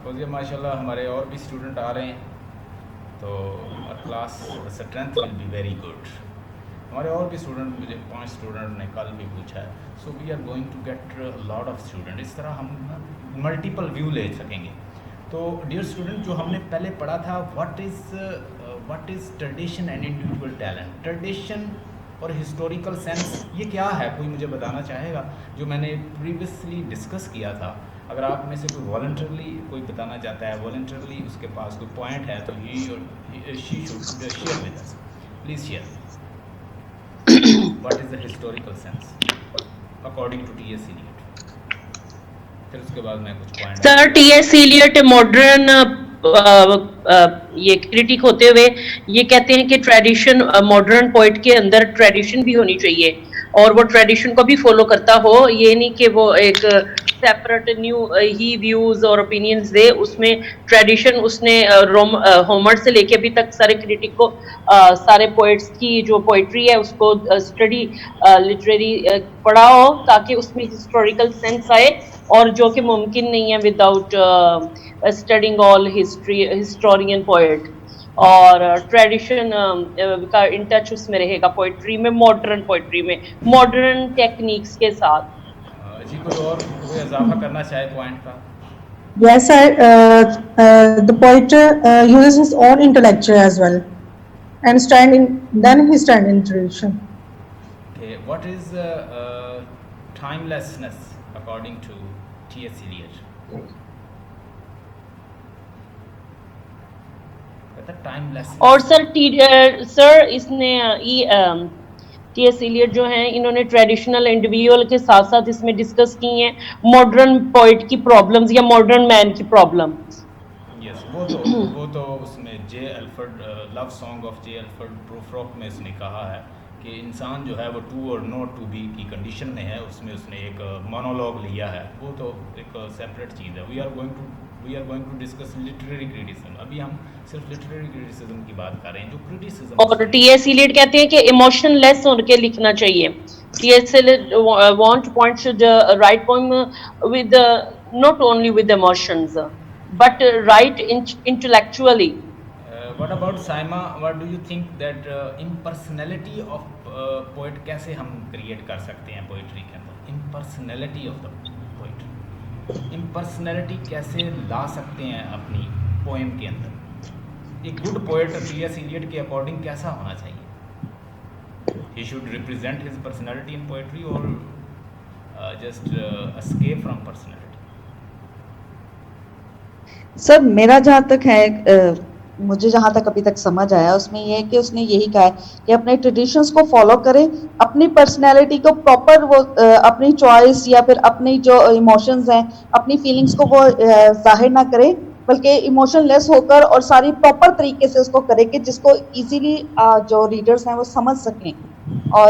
फौजिया माशाल्लाह हमारे और भी स्टूडेंट आ रहे हैं, तो class strength will be very good. हमारे और भी स्टूडेंट, मुझे 5 स्टूडेंट ने कल भी पूछा है, so we are going to get lot of student. इस तरह हम मल्टीपल व्यू ले सकेंगे। तो डियर स्टूडेंट, जो हमने पहले पढ़ा था, what is tradition and individual talent. Tradition और हिस्टोरिकल सेंस ये क्या है, कोई मुझे बताना चाहेगा? जो मैंने प्रीवियसली डिस्कस किया था, अगर आप में से कोई वॉलंटरली कोई बताना चाहता है, वॉलंटरली उसके पास कोई पॉइंट है, तो ही और she should share with us. Please share what is the historical sense according to T S. Eliot. फिर उसके बाद मैं कुछ point sir T S. Eliot modern ये क्रिटिक होते हुए ये कहते हैं कि ट्रेडिशन, मॉडर्न पोइट के अंदर ट्रेडिशन भी होनी चाहिए और वो ट्रेडिशन को भी फॉलो करता हो, ये नहीं कि वो एक सेपरेट न्यू ही व्यूज और ओपिनियंस दे। उसमें ट्रेडिशन उसने होमर से लेके अभी तक सारे क्रिटिक को सारे पोइट्स की जो पोइट्री है उसको स्टडी लिटरेरी पढ़ा हो, ताकि उसमें हिस्टोरिकल सेंस आए, और जो कि मुमकिन नहीं है without studying all historian poet. और ट्रेडिशन का इन टच उसमें रहेगा पोइट्री में, मॉडर्न पोइट्री में, मॉडर्न टेक्निक्स के साथ। जी कोई और कोई इजाफा करना चाहे पॉइंट का? Yes, sir. The poet uses his own intellectual as well, and then he stand in tradition. Okay, what is timelessness according to T.S. Eliot? Timelessness. और सर इसने टी.एस. इलियट जो हैं, इन्होंने ट्रेडिशनल इंडिविजुअल के साथ साथ इसमें डिस्कस की हैं मॉडर्न पोइट की प्रॉब्लम्स या मॉडर्न मैन की प्रॉब्लम्स। यस, वो तो उसमें J Alfred love song of J Alfred Prufrock में उसने कहा है कि इंसान जो है वो टू और नॉट टू बी की कंडीशन में है। उसमें उसने एक मोनोलॉग लिया है, वो तो एक सेपरेट चीज़ है। We are going to discuss literary criticism. अभी हम सिर्फ लिटरेरी क्रिटिसिज्म की बात कर रहे हैं, जो क्रिटिसिज्म। और टी.एस. इलियट कहते हैं कि इमोशनलेस होकर लिखना चाहिए। T S. Eliot want point should write poem with not only with emotions but write intellectually. What about Saima? What do you think that impersonality of poet कैसे हम create कर सकते हैं पोइट्री के अंदर? Impersonality of the poet, impersonality कैसे ला सकते हैं अपनी पोएम के अंदर? एक गुड पोएट टी.एस. इलियट के अकॉर्डिंग कैसा होना चाहिए? He should represent his personality in poetry or just escape from personality? Sir मेरा जहाँ तक है, मुझे जहाँ तक अभी तक समझ आया उसमें ये है कि उसने यही कहा है कि अपने ट्रेडिशंस को फॉलो करें, अपनी पर्सनैलिटी को प्रॉपर वो अपनी चॉइस या फिर अपनी जो इमोशंस हैं, अपनी फीलिंग्स को वो जाहिर ना करें, बल्कि इमोशनलेस होकर और सारी प्रॉपर तरीके से उसको करें कि जिसको इजीली जो रीडर्स हैं वो समझ सकें और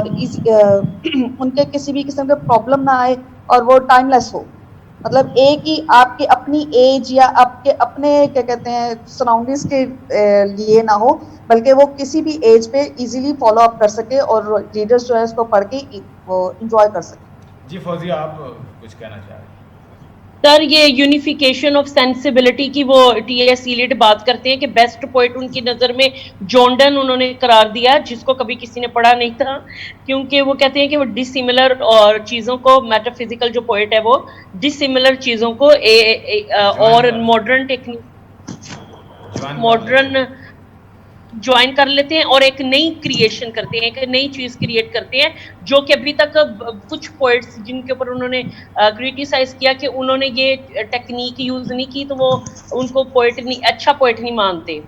उनके किसी भी किस्म के प्रॉब्लम ना आए और वो टाइमलेस हो। मतलब एक ही आपके अपनी एज या आपके अपने क्या कहते हैं सराउंडिंग्स के लिए ना हो, बल्कि वो किसी भी एज पे इजीली फॉलो अप कर सके और रीडर्स जो है इसको पढ़ के वो एंजॉय कर सके। जी फौजिया, आप कुछ कहना चाह रहे हैं? सर ये यूनिफिकेशन ऑफ सेंसिबिलिटी की वो टी.एस. इलियट बात करते हैं कि बेस्ट पोइट उनकी नज़र में जॉन डन उन्होंने करार दिया, जिसको कभी किसी ने पढ़ा नहीं था, क्योंकि वो कहते हैं कि वो डिसिमिलर और चीज़ों को, मेटाफिजिकल जो पोइट है वो डिसिमिलर चीज़ों को और मॉडर्न टेक्निक मॉडर्न ज्वाइन कर लेते हैं और एक नई क्रिएशन करते हैं, एक नई चीज क्रिएट करते हैं, जो कि अभी तक कुछ पोइट्स जिनके ऊपर उन्होंने क्रिटिसाइज किया कि उन्होंने ये टेक्निक यूज नहीं की, तो वो उनको पोइट नहीं, अच्छा पोइट नहीं मानते।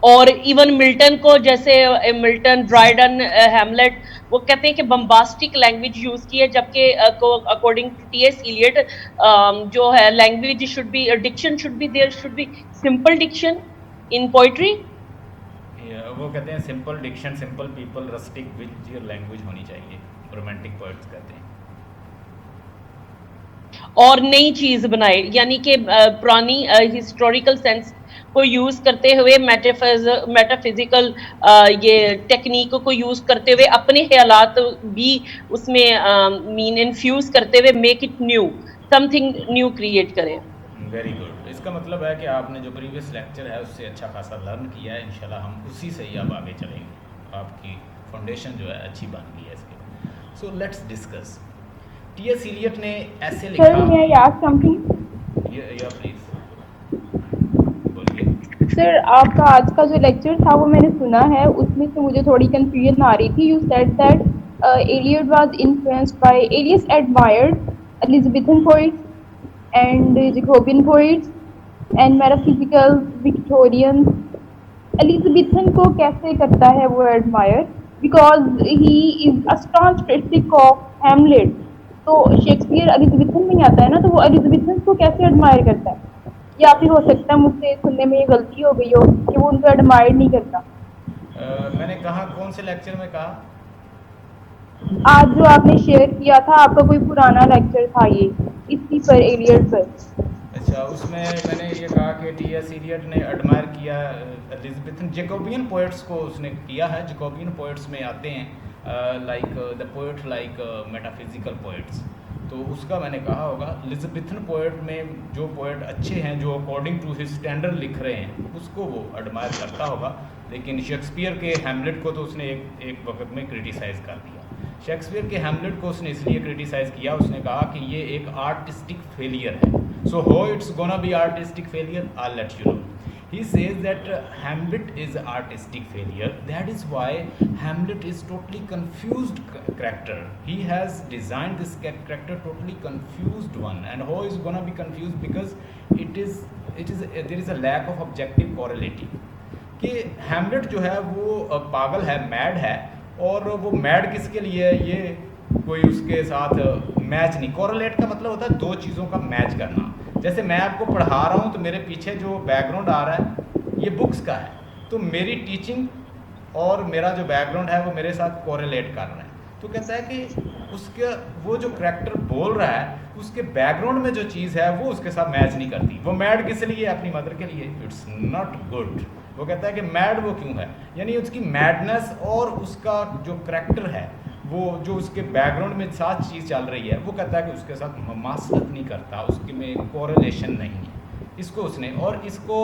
और इवन मिल्टन को, जैसे मिल्टन, ड्राइडन, हैमलेट, वो कहते हैं कि बम्बास्टिक लैंग्वेज यूज की है, जबकि अकॉर्डिंग टू टी.एस. इलियट जो है language should be, diction should be, there should be simple diction in poetry. वो कहते हैं simple diction, simple people, rustic which language होनी चाहिए, रोमांटिक पोएट्स कहते हैं। और नई चीज बनाए, यानी कि पुरानी हिस्टोरिकल सेंस को यूज करते हुए, मेटाफिजिकल ये टेक्निक को यूज करते हुए अपने ख्यालात भी उसमें मीन इन्फ्यूज करते हुए make it new, something new create करें। Very good. इसका मतलब है कि आपने जो प्रीवियस लेक्चर है उससे अच्छा खासा लर्न किया है। इंशाल्लाह हम उसी से ही अब आगे चलेंगे। आपकी फाउंडेशन जो है अच्छी बन गई है इसके। So let's discuss. T S. Eliot ने ऐसे लिखा। Sir, may I ask something? या प्लीज बोलिए। सर, आपका आज का जो लेक्चर था वो मैंने सुना है, उसमें से मुझे थोड़ी कंफ्यूजन आ रही थी। You said that Eliot was influenced by Eliot admired Elizabethan poets and Jacobean poets and metaphysical Victorians. Elizabethan को कैसे करता है वो admire? Because he is a staunch critic of Hamlet. तो शेक्सपियर एलिजाबेथन में ही आता है ना, तो वो एलिजाबेथन को कैसे एडमायर करता है? या फिर हो सकता है मुझसे सुनने में ये गलती हो गई हो कि वो उनको एडमायर नहीं करता। मैंने कहा कौन से लेक्चर में कहा? आज जो आपने शेयर किया था, आपका कोई पुराना लेक्चर था ये इसी पर, एलियट पर। अच्छा, उसमें मैंने ये कहा कि टी.एस. इलियट ने एडमायर किया एलिजाबेथन जेकोबियन पोएट्स को। उसने किया है। जेकोबियन पोएट्स में आते हैं like the poet like metaphysical poets. तो उसका मैंने कहा होगा एलिजाबेथन पोएट में जो पोएट अच्छे हैं, जो अकॉर्डिंग टू हिज स्टैंडर्ड लिख रहे हैं, उसको वो एडमायर करता होगा। लेकिन शेक्सपियर के हैमलेट को तो उसने एक वक्त में क्रिटिसाइज़ कर दिया। शेक्सपियर के हैमलेट को उसने इसलिए क्रिटिसाइज़ किया, उसने कहा कि ये एक आर्टिस्टिक फेलियर है। सो हो it's gonna be artistic failure, I let you know. He says that Hamlet is an artistic failure. That is why Hamlet is totally confused character. He has designed this character totally confused one, and how is gonna be confused because there is a lack of objective correlative. कि Hamlet जो है वो पागल है, mad है, और वो mad किसके लिए है? ये कोई उसके साथ मैच नहीं। कोरिलेट का मतलब होता है दो चीज़ों का मैच करना। जैसे मैं आपको पढ़ा रहा हूँ तो मेरे पीछे जो बैकग्राउंड आ रहा है ये बुक्स का है, तो मेरी टीचिंग और मेरा जो बैकग्राउंड है वो मेरे साथ कोरिलेट कर रहा है। तो कहता है कि उसके वो जो करैक्टर बोल रहा है उसके बैकग्राउंड में जो चीज़ है वो उसके साथ मैच नहीं करती। वो मैड किस लिए? अपनी मदर के लिए। It's not good. वो कहता है कि मैड वो क्यों है, यानी उसकी मैडनेस और उसका जो करैक्टर है वो जो उसके बैकग्राउंड में साथ चीज़ चल रही है, वो कहता है कि उसके साथ ममासलत नहीं करता, उसके में कोरिलेशन नहीं है। इसको उसने, और इसको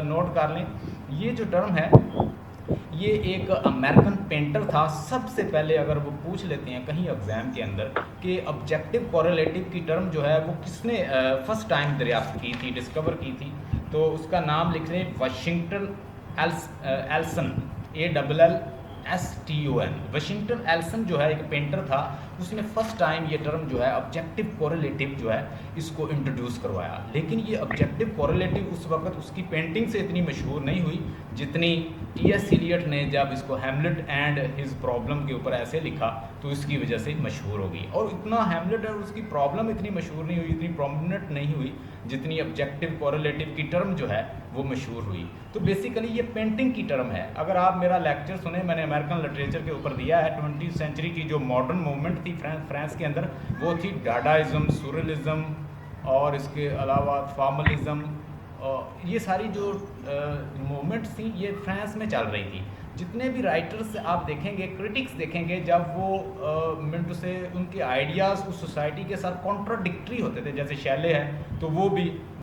नोट कर लें, ये जो टर्म है ये एक अमेरिकन पेंटर था। सबसे पहले अगर वो पूछ लेते हैं कहीं एग्जाम के अंदर कि ऑब्जेक्टिव कोरिलेटिव की टर्म जो है वो किसने फर्स्ट टाइम दरियाफ्त की थी, डिस्कवर की थी, तो उसका नाम लिख लें वाशिंगटन एल्सन, ALLSTON। वाशिंगटन एल्सन जो है एक पेंटर था, उसने फर्स्ट टाइम ये टर्म जो है ऑब्जेक्टिव कोरिलेटिव जो है इसको इंट्रोड्यूस करवाया। लेकिन ये ऑब्जेक्टिव कोरिलेटिव उस वक्त उसकी पेंटिंग से इतनी मशहूर नहीं हुई जितनी टी.एस. इलियट ने जब इसको हैमलेट एंड हिज प्रॉब्लम के ऊपर ऐसे लिखा तो इसकी वजह से मशहूर हो गई। और इतना हैमलेट और उसकी प्रॉब्लम इतनी मशहूर नहीं हुई, इतनी प्रोमिनेंट नहीं हुई जितनी ऑब्जेक्टिव कोरिलेटिव की टर्म जो है वो मशहूर हुई। तो बेसिकली ये पेंटिंग की टर्म है। अगर आप मेरा लेक्चर सुने, मैंने अमेरिकन लिटरेचर के ऊपर दिया है। 20वीं सेंचुरी की जो मॉडर्न मूवमेंट थी फ्रांस के अंदर, वो थी डाडाइज़म, सूरलिज़म और इसके अलावा फॉर्मलिज़म। ये सारी जो मूवमेंट्स थी ये फ्रांस में चल रही थी। जितने भी राइटर्स आप देखेंगे, क्रिटिक्स देखेंगे, जब वो मिनट से उनके आइडियाज़ उस सोसाइटी के साथ कॉन्ट्राडिक्टरी होते थे, जैसे शैले है तो वो भी